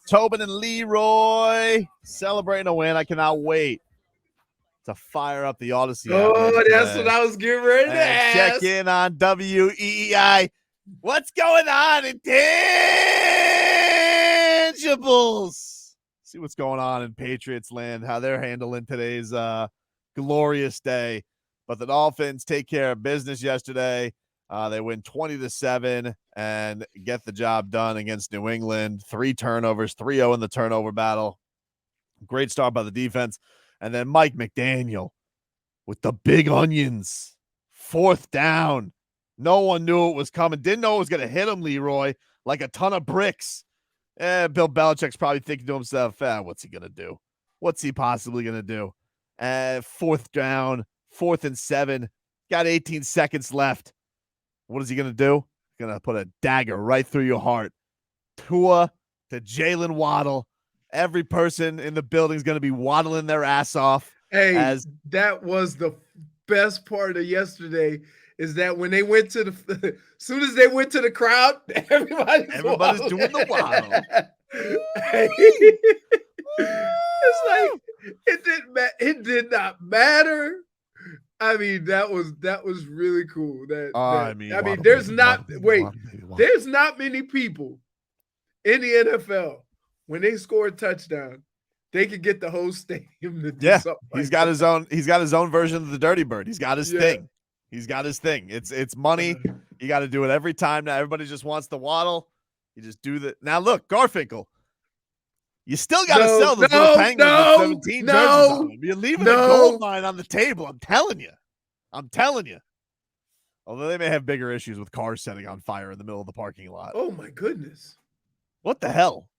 Tobin and Leroy celebrating a win. I cannot wait to fire up the Odyssey. Oh, that's what I was getting ready to ask. Check in on WEEI. What's going on in tangibles? See what's going on in Patriots land, how they're handling today's glorious day. But the Dolphins take care of business yesterday. They win 20-7 and get the job done against New England. 3 turnovers, 3-0 in the turnover battle. Great start by the defense. And then Mike McDaniel with the big onions. 4th down. No one knew it was coming. Didn't know it was going to hit him, Leroy, like a ton of bricks. Bill Belichick's probably thinking to himself, what's he going to do? What's he possibly going to do? 4th down, 4th and 7. Got 18 seconds left. What is he going to do? He's going to put a dagger right through your heart. Tua to Jalen Waddle. Every person in the building is going to be waddling their ass off. Hey, that was the best part of yesterday is that when they went to the as soon as they went to the crowd, everybody's doing the waddle. It's like it did not matter. I mean, that was really cool. There's not many people in the NFL when they score a touchdown, they could get the whole stadium to do something. He's got his own version of the Dirty Bird. He's got his thing. He's got his thing. It's money. You got to do it every time. Now everybody just wants the waddle. You just do that. Now look, Garfinkel. You still got to sell those little Penguins with 17 jerseys on them. You're leaving a gold mine on the table. I'm telling you. Although they may have bigger issues with cars setting on fire in the middle of the parking lot. Oh my goodness. What the hell?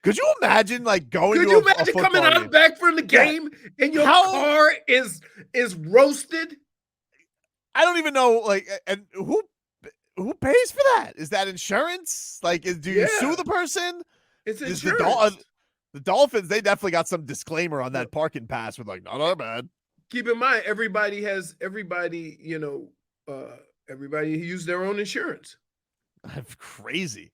Could you imagine coming out back from the game and your car is roasted? I don't even know and who pays for that? Is that insurance? Do you sue the person? It's insurance. The Dolphins, they definitely got some disclaimer on that parking pass with not our bad. Keep in mind, everybody used their own insurance. That's crazy.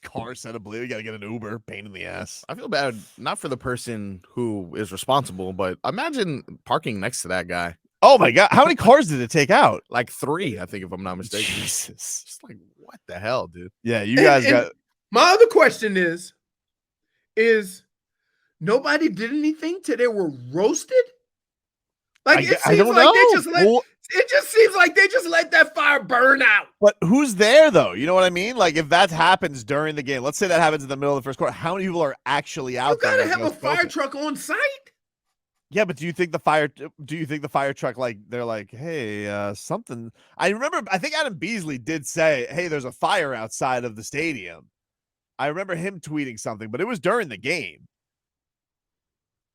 Car set up blue. You got to get an Uber. Pain in the ass. I feel bad, not for the person who is responsible, but imagine parking next to that guy. Oh my God. How many cars did it take out? 3, I think, if I'm not mistaken. Jesus. Just what the hell, dude? Yeah, you guys got. My other question is nobody did anything till they were roasted? It just seems like they just let that fire burn out. But who's there, though? You know what I mean? If that happens during the game, let's say that happens in the middle of the first quarter, how many people are actually out there? You got to have a fire truck on site. Yeah, but do you think the fire truck, they're hey, something? I remember, I think Adam Beasley did say, hey, there's a fire outside of the stadium. I remember him tweeting something, but it was during the game.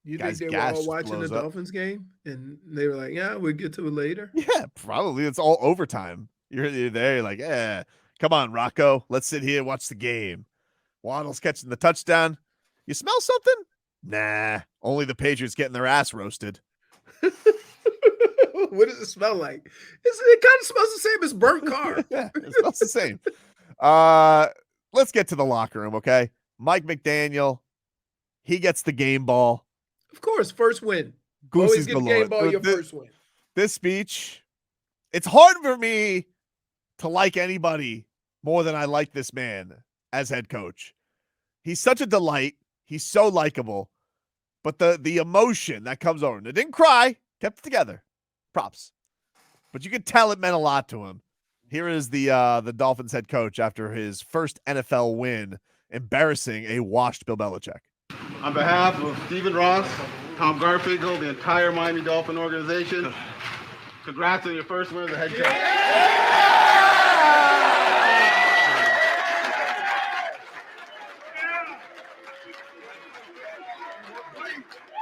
You think they were all watching the Dolphins game and they were like, yeah, we'll get to it later? Yeah, probably. It's all overtime. You're there, you're come on, Rocco. Let's sit here and watch the game. Waddle's catching the touchdown. You smell something? Nah, only the Patriots getting their ass roasted. What does it smell like? It kind of smells the same as burnt car. Yeah, it smells the same. Let's get to the locker room, okay? Mike McDaniel, he gets the game ball. Of course, first win. Goosey's always get the game ball your first win. This speech, it's hard for me to like anybody more than I like this man as head coach. He's such a delight. He's so likable. But the emotion that comes over, and they didn't cry, kept it together. Props. But you could tell it meant a lot to him. Here is the Dolphins head coach after his first NFL win, embarrassing a washed Bill Belichick. On behalf of Stephen Ross, Tom Garfinkel, the entire Miami Dolphin organization, congrats on your first win as a head coach.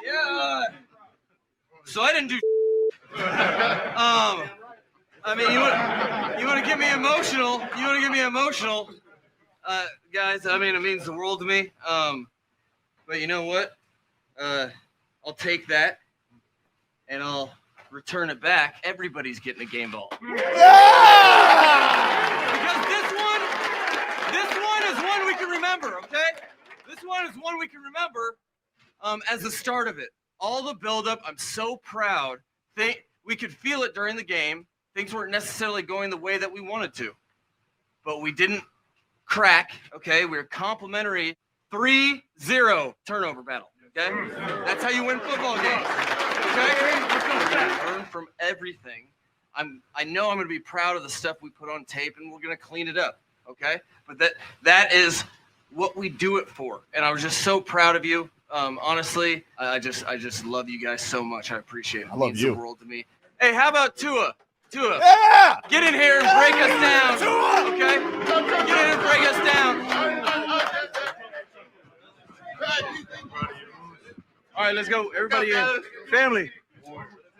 Yeah. So I didn't do. I mean, you want to get me emotional? You want to get me emotional, guys? I mean, it means the world to me. But you know what? I'll take that, and I'll return it back. Everybody's getting a game ball. Yeah! Because this one is one we can remember. remember, okay? This one is one we can remember as the start of it. All the buildup, I'm so proud. We could feel it during the game. Things weren't necessarily going the way that we wanted to. But we didn't crack, okay? We were complimentary 3-0 turnover battle, okay? That's how you win football games, okay? Learn from everything. I know I'm going to be proud of the stuff we put on tape, and we're going to clean it up, okay? But that is what we do it for. And I was just so proud of you. Honestly, I just love you guys so much. I appreciate it. It means the world to me. Hey, how about Tua? Yeah! Get in here and break us down. Tua! Okay? Get in and break us down. All right, let's go. Everybody in. Family.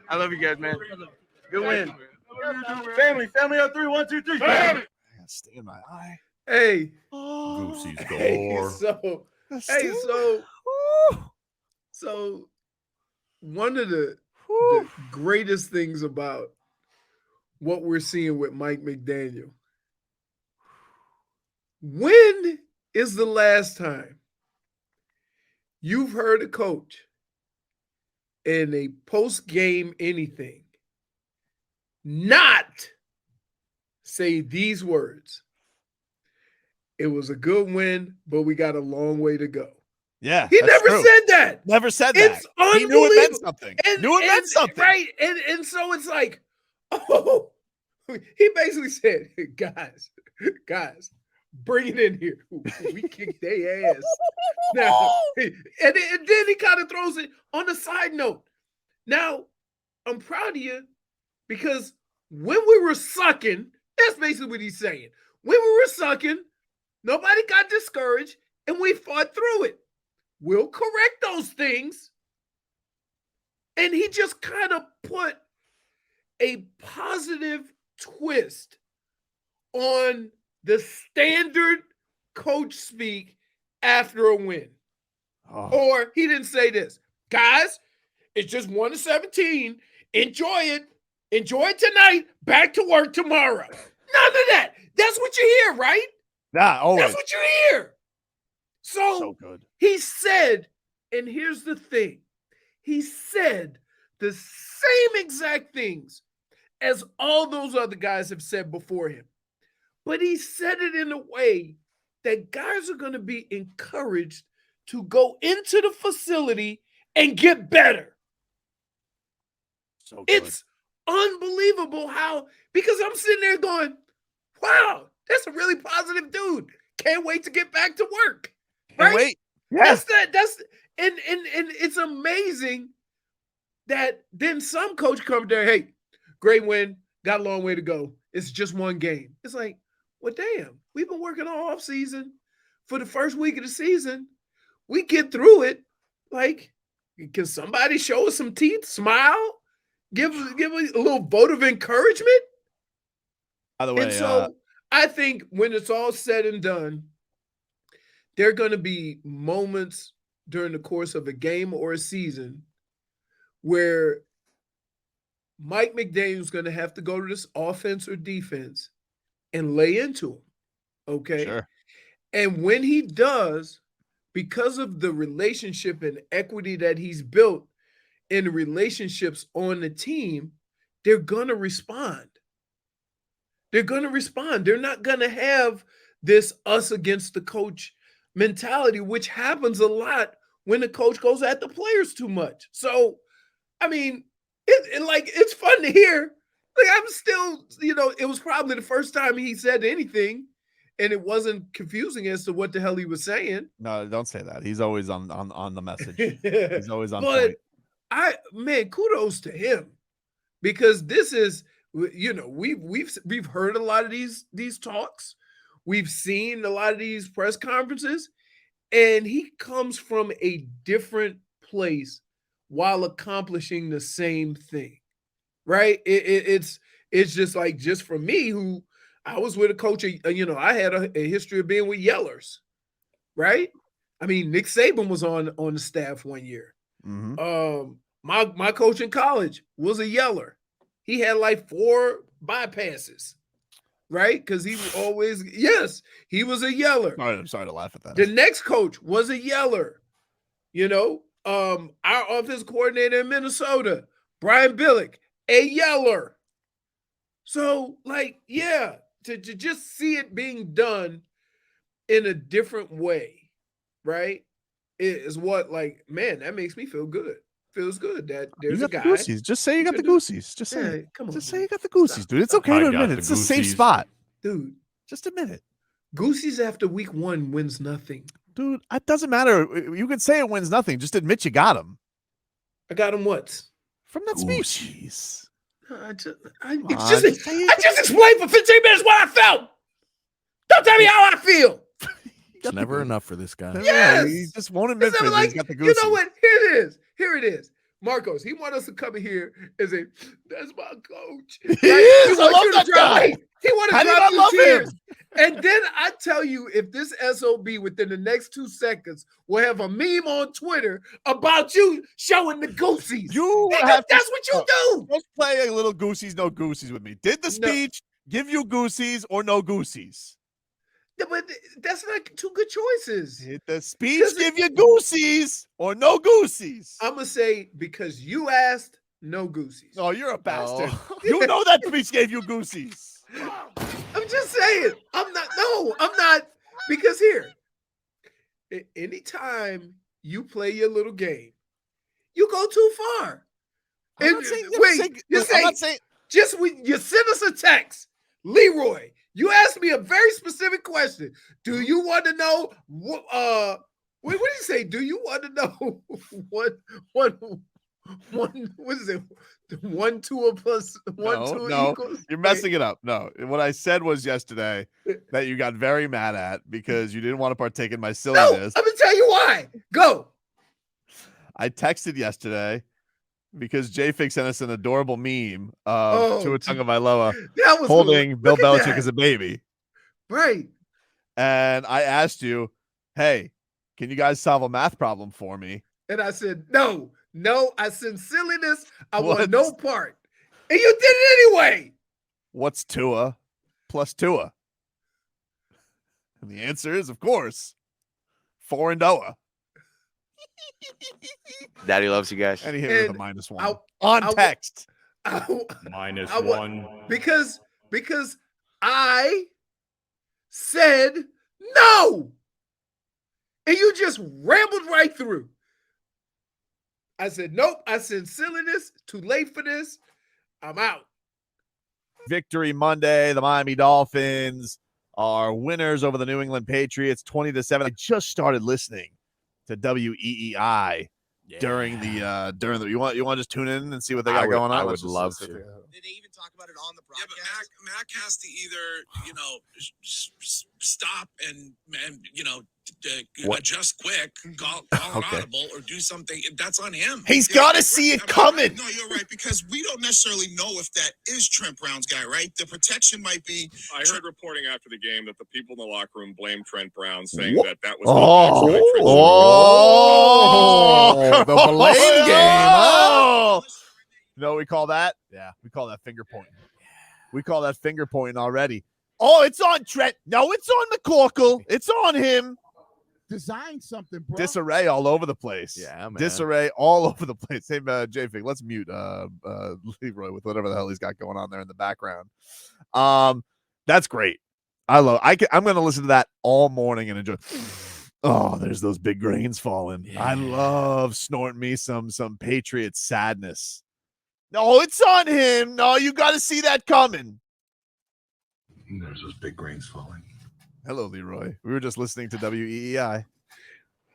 I love you guys, man. Good win. Family on 3. 1, 2, 3. I can't stay in my eye. Hey. Goosey's galore. So one of the greatest things about what we're seeing with Mike McDaniel. When is the last time you've heard a coach in a post-game anything not say these words? It was a good win, but we got a long way to go. Yeah, he never said that. Never said that. It's unbelievable. He knew it meant something. Meant something, right? And so it's like, oh, he basically said, guys, bring it in here. We kicked their ass. Now, and then he kind of throws it on the side note. Now, I'm proud of you because when we were sucking, that's basically what he's saying. When we were sucking, nobody got discouraged, and we fought through it. We'll correct those things. And he just kind of put a positive twist on the standard coach speak after a win. Oh. Or he didn't say this. Guys, it's just 1-17. Enjoy it. Enjoy it tonight. Back to work tomorrow. None of that. That's what you hear, right? Yeah, always. That's what you hear. So good. He said, and here's the thing. He said the same exact things as all those other guys have said before him. But he said it in a way that guys are going to be encouraged to go into the facility and get better. So good. It's unbelievable how, because I'm sitting there going, wow, that's a really positive dude. Can't wait to get back to work. Right? Wait. Yes. That's and it's amazing that then some coach comes there, hey, great win, got a long way to go. It's just one game. It's like, well, damn, we've been working all off season for the first week of the season. We get through it. Like, can somebody show us some teeth, smile, give a little vote of encouragement? By the way, and so I think when it's all said and done, there are going to be moments during the course of a game or a season where Mike McDaniel's going to have to go to this offense or defense and lay into them, okay? Sure. And when he does, because of the relationship and equity that he's built in the relationships on the team, they're going to respond. They're going to respond. They're not going to have this us against the coach mentality, which happens a lot when the coach goes at the players too much. So, I mean, it's fun to hear. Like, I'm still, it was probably the first time he said anything, and it wasn't confusing as to what the hell he was saying. No, don't say that. He's always on the message. He's always on point. But kudos to him, because this is, we've heard a lot of these talks. We've seen a lot of these press conferences, and he comes from a different place while accomplishing the same thing, right? It's just like, just for me, who I was with a coach, I had a history of being with yellers, right? I mean, Nick Saban was on the staff one year. Mm-hmm. My coach in college was a yeller. He had like 4 bypasses. right? Because he always, yes, he was a yeller. I'm sorry to laugh at that. The next coach was a yeller. Our offense coordinator in Minnesota, Brian Billick, a yeller. So, to just see it being done in a different way, right? Is what, man, that makes me feel good. Feels good that there's a guy. The Goosies. Just say you got the Goosies. Just say it. Come on. Just say you got the Goosies, dude. It's okay to admit it. It's a safe spot. Dude. Just admit it. Goosies after week 1 wins nothing. Dude, it doesn't matter. You can say it wins nothing. Just admit you got them. I got them what? From that speech. I just explained for 15 minutes what I felt. Don't tell me how I feel. It's never enough for this guy. Yes. He just won't admit he's got the Goosies. You know what? Here it is. Marcos, he wants us to come in here and say, that's my coach. Like, he wants you to drop. He wants to drop your tears. And then I tell you, if this SOB within the next 2 seconds will have a meme on Twitter about you showing the Goosies. That's what you do. Let's play a little Goosies, no Goosies with me. Did the speech give you Goosies or no Goosies? Yeah, but that's not 2 good choices. Did the speech give you Goosies or no Goosies? I'm going to say because you asked, no Goosies. Oh, you're a bastard. You know that speech gave you Goosies. I'm just saying. I'm not. Because here, anytime you play your little game, you go too far. You send us a text, Leroy. You asked me a very specific question. Do you want to know what do you say? Do you want to know what is it? 1 2 plus 1 2 equals? You're messing it up. No, what I said was yesterday that you got very mad at because you didn't want to partake in my silliness. No, I'm gonna tell you why. Go. I texted yesterday because J-Fig sent us an adorable meme of Tua Tagovailoa holding Bill Belichick as a baby. Right. And I asked you, hey, can you guys solve a math problem for me? And I said, no, I said silliness. I want no part. And you did it anyway. What's Tua plus Tua? And the answer is, of course, 4 and Doa. Daddy loves you guys. And he hit with a -1 on text. -1 because I said no, and you just rambled right through. I said nope. I said silliness. Too late for this. I'm out. Victory Monday. The Miami Dolphins are winners over the New England Patriots, 20-7. I just started listening to WEEI during the you want to just tune in and see what they got going on? I would love to. Did they even talk about it on the broadcast? Yeah, but Mac has to either stop and adjust quick, call an audible, or do something. That's on him. He's got to see it coming. No, you're right, because we don't necessarily know if that is Trent Brown's guy, right? The protection might be. I heard reporting after the game that the people in the locker room blamed Trent Brown, saying that was the blame game. No, we call that? Yeah, we call that finger pointing. We call that finger pointing already. Oh, it's on Trent. No, it's on McCorkle. It's on him. Design something, bro. Disarray all over the place. Yeah, man. Disarray all over the place. Hey, J-Fig, let's mute Leroy with whatever the hell he's got going on there in the background. That's great. I'm going to listen to that all morning and enjoy. Oh, there's those big grains falling. Yeah. I love snorting me some Patriots sadness. No, it's on him. No, you got to see that coming. There's those big grains falling. Hello, Leroy. We were just listening to WEEI.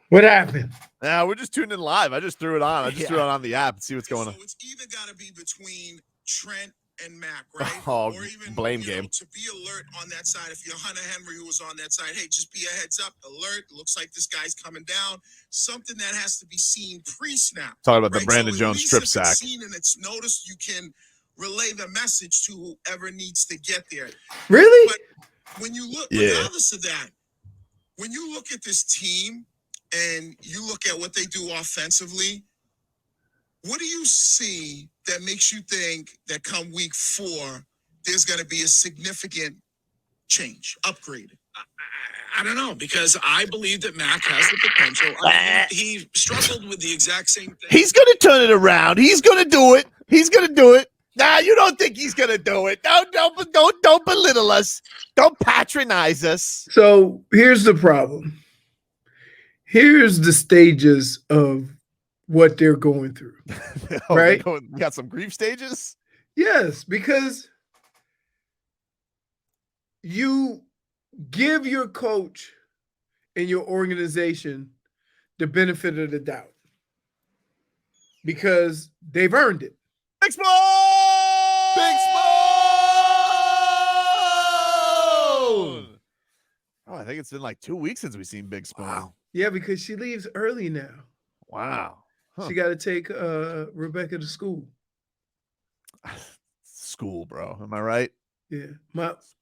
What happened? Yeah, we're just tuning in live. I just threw it on. I just threw it on the app and see what's going on. So it's either got to be between Trent and Mac, right? Oh, or even blame game. To be alert on that side. If you're Hunter Henry, who was on that side, hey, just be a heads up, alert. Looks like this guy's coming down. Something that has to be seen pre-snap. Talking about the Brandon Jones strip sack. Seen and it's noticed, you can relay the message to whoever needs to get there. Really? But when you look, regardless of that, when you look at this team and you look at what they do offensively, what do you see that makes you think that come week 4, there's going to be a significant change, upgrade? I don't know, because I believe that Mac has the potential. I mean, he struggled with the exact same thing. He's going to turn it around. He's going to do it. He's going to do it. Nah, you don't think he's going to do it. Don't belittle us. Don't patronize us. So here's the problem. Here's the stages of what they're going through. Right? We got some grief stages? Yes, because you give your coach and your organization the benefit of the doubt because they've earned it. Big Spoon! Big Spoon! Oh, I think it's been like 2 weeks since we've seen Big Spoon. Wow. Yeah, because she leaves early now. Wow. Huh. She got to take Rebecca to school. School, bro. Am I right? Yeah.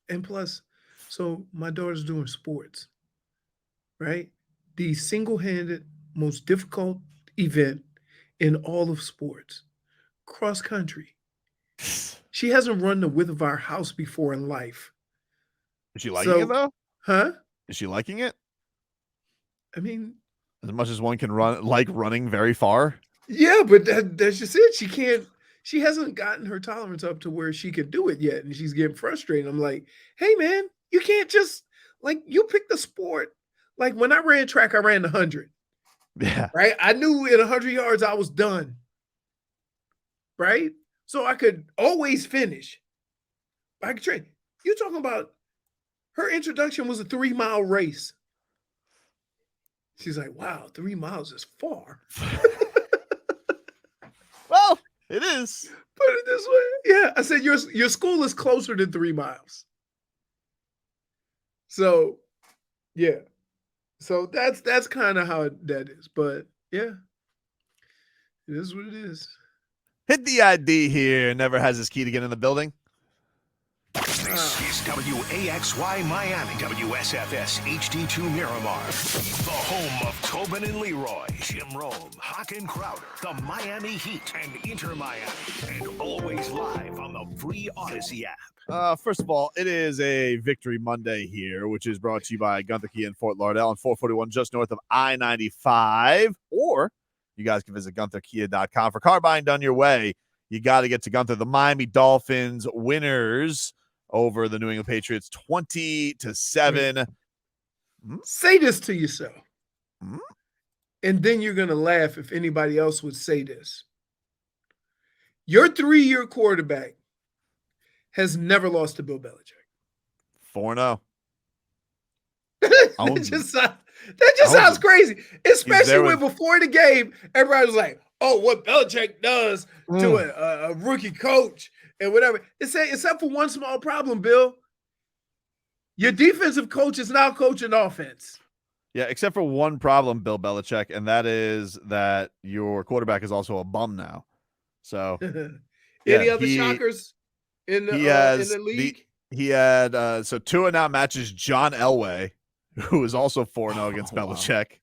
And plus, so my daughter's doing sports, right? The single-handed most difficult event in all of sports, cross country. She hasn't run the width of our house before in life. Is she liking it though? Huh? Is she liking it? I mean, as much as one can running very far. Yeah, but that's just it. She hasn't gotten her tolerance up to where she can do it yet, and she's getting frustrated. I'm like, hey man, you can't just you pick the sport. Like when I ran track, I ran 100. Yeah. Right. I knew in 100 yards I was done. Right. So I could always finish. I could train. You're talking about her introduction was a 3-mile race. She's like, wow, 3 miles is far. Well, it is. Put it this way. Yeah. I said, your school is closer than 3 miles. So, yeah. So that's kind of how that is. But, yeah, it is what it is. Hit the ID here. Never has his key to get in the building. This is WAXY Miami, WSFS HD2 Miramar, the home of Tobin and Leroy, Jim Rome, Hawk and Crowder, the Miami Heat, and Inter Miami, and always live on the free Odyssey app. First of all, it is a Victory Monday here, which is brought to you by Gunther Kia in Fort Lauderdale on 441 just north of I-95. Or you guys can visit GuntherKia.com. For car buying done your way, you got to get to Gunther. The Miami Dolphins winners over the New England Patriots 20-7. Say this to yourself. And then you're going to laugh if anybody else would say this. Your 3-year quarterback has never lost to Bill Belichick. 4-0. That just sounds crazy. Especially when before the game, everybody was like, oh, what Belichick does to a rookie coach and whatever. Except for one small problem, Bill. Your defensive coach is now coaching offense. Yeah, except for one problem, Bill Belichick, and that is that your quarterback is also a bum now. So, any other shockers in the league? He had so Tua now matches John Elway, who is also 4-0 against Belichick.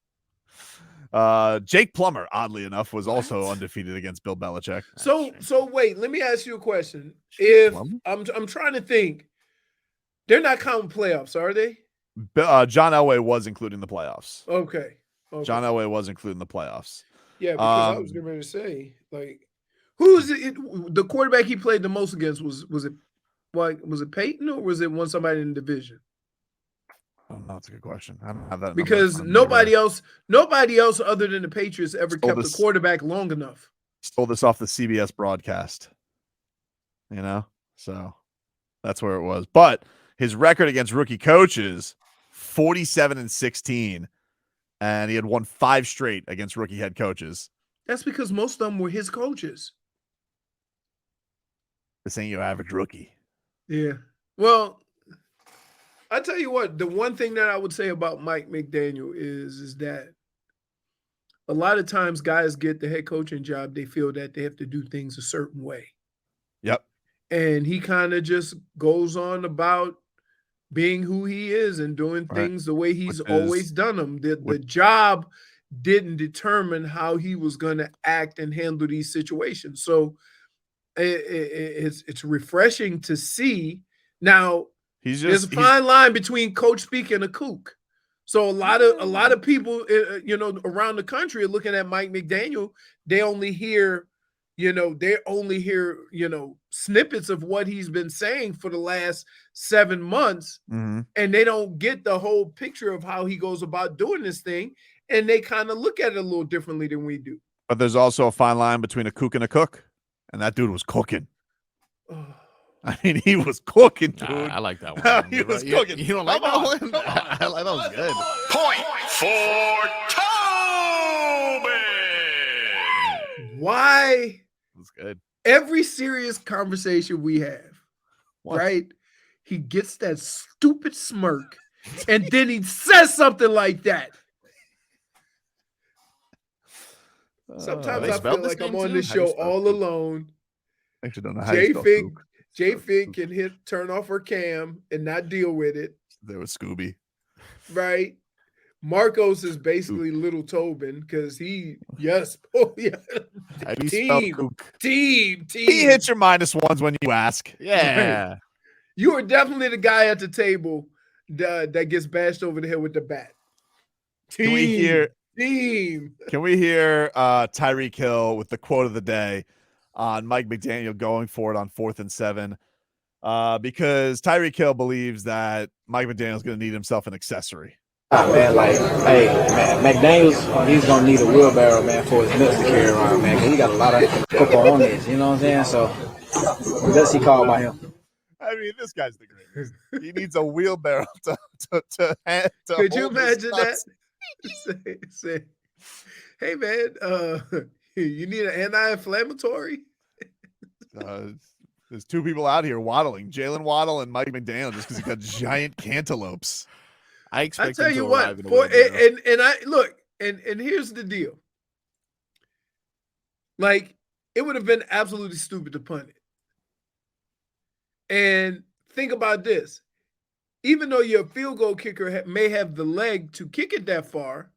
Wow. Jake Plummer, oddly enough, was also undefeated against Bill Belichick. So wait, let me ask you a question. If I'm trying to think, they're not counting playoffs, are they? John Elway was including the playoffs. Okay. John Elway was including the playoffs. Yeah, because I was getting ready to say, who's the quarterback he played the most against? Was it Peyton or was it somebody in the division? Oh, that's a good question. I don't have that because nobody else other than the Patriots ever kept the quarterback long enough. Stole this off the CBS broadcast. So that's where it was. But his record against rookie coaches, 47-16, and he had won 5 straight against rookie head coaches. That's because most of them were his coaches. This ain't your average rookie. Yeah. Well, I tell you what, the one thing that I would say about Mike McDaniel is that a lot of times guys get the head coaching job, they feel that they have to do things a certain way. Yep. And he kind of just goes on about being who he is and doing things the way he's always done them. The job didn't determine how he was going to act and handle these situations. So it's refreshing to see. Now, There's a fine line between coach speak and a kook. So a lot of people, around the country are looking at Mike McDaniel. They only hear, snippets of what he's been saying for the last 7 months, and they don't get the whole picture of how he goes about doing this thing, and they kind of look at it a little differently than we do. But there's also a fine line between a kook and a cook, and that dude was cooking. I mean, he was cooking, dude. I like that one. He was cooking. You don't like that one? I like that was good. Point for Tobin. Why? That's good. Every serious conversation we have, right? He gets that stupid smirk, and then he says something like that. Sometimes I feel like I'm on this show all alone. I actually don't know how you spell kook. J-Fig can turn off her cam and not deal with it. There was Scooby. Right. Marcos is basically little Tobin because team. He hits your -1s when you ask. Yeah. Right. You are definitely the guy at the table that gets bashed over the head with the bat. Can we hear Tyreek Hill with the quote of the day on Mike McDaniel going for it on 4th and 7? Because Tyreek Hill believes that Mike McDaniel's going to need himself an accessory. Man, McDaniels, he's gonna need a wheelbarrow, man, for his nuts to carry around, man. Cause he got a lot of football on this, you know what I'm saying? So that's he called by him. I mean, this guy's the greatest. He needs a wheelbarrow to Could you imagine that? say, hey man, you need an anti-inflammatory? There's 2 people out here waddling, Jalen Waddle and Mike McDaniel, just because he got giant cantaloupes. I tell you what, and here's the deal. Like, it would have been absolutely stupid to punt it. And think about this. Even though your field goal kicker may have the leg to kick it that far,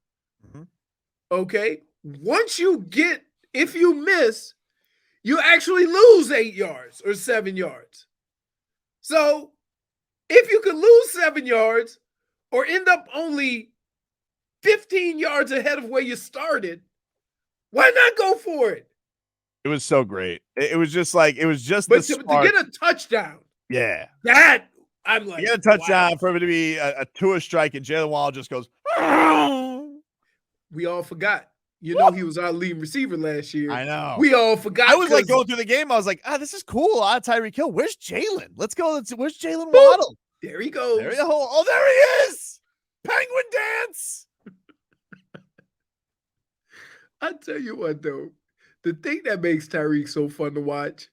okay, if you miss, you actually lose 8 yards or 7 yards. So if you could lose 7 yards or end up only 15 yards ahead of where you started, why not go for it? It was so great. It was just to get a touchdown. Yeah. That I'm like, get a touchdown for it to be a Tua strike, and Jalen Waddle just goes. We all forgot. He was our leading receiver last year. I know. We all forgot. I was like going through the game. I was like, this is cool. Tyreek Hill. Where's Jalen? Let's go. Where's Jalen Waddle? There he goes. There he is. Penguin dance. I tell you what, though, the thing that makes Tyreek so fun to watch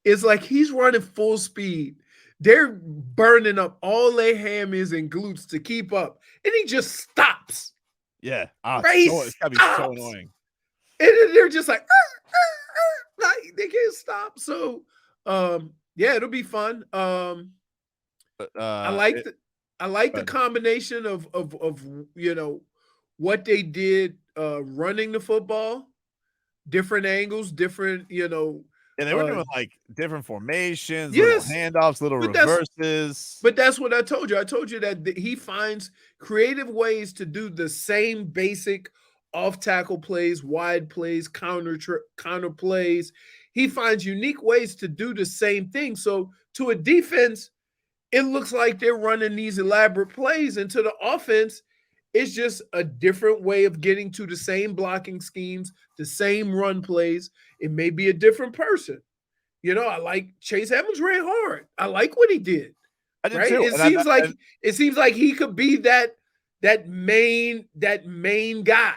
is like he's running full speed. They're burning up all their hammies and glutes to keep up, and he just stops. Yeah, it's gotta be so annoying. And they're just like, they can't stop. So, it'll be fun. I like the combination of what they did running the football, different angles, different And they were doing like different formations, little handoffs, little reverses. But that's what I told you. I told you that he finds creative ways to do the same basic off-tackle plays, wide plays, counter plays. He finds unique ways to do the same thing. So to a defense, it looks like they're running these elaborate plays. And to the offense, it's just a different way of getting to the same blocking schemes, the same run plays. It may be a different person. I like Chase Edmonds ran hard. I like what he did. I did right? too. It seems like he could be that main guy.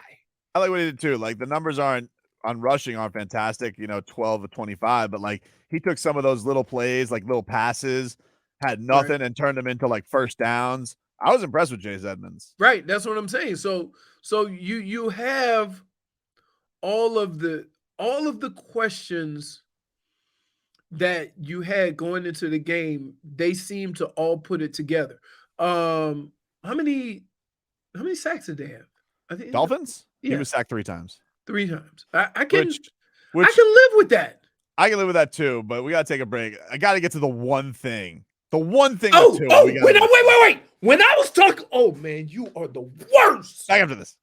I like what he did too. Like the numbers on rushing aren't fantastic, 12 of 25, but like he took some of those little plays, like little passes, had nothing and turned them into like first downs. I was impressed with Chase Edmonds. Right. That's what I'm saying. So you have all of the questions that you had going into the game. They seem to all put it together. How many sacks did they have? I think Dolphins? Yeah. He was sacked 3 times. 3 times. I can Which I can live with that. I can live with that too, but we got to take a break. I got to get to the one thing The one thing. Wait. When I was talking, oh man, you are the worst. Back after this.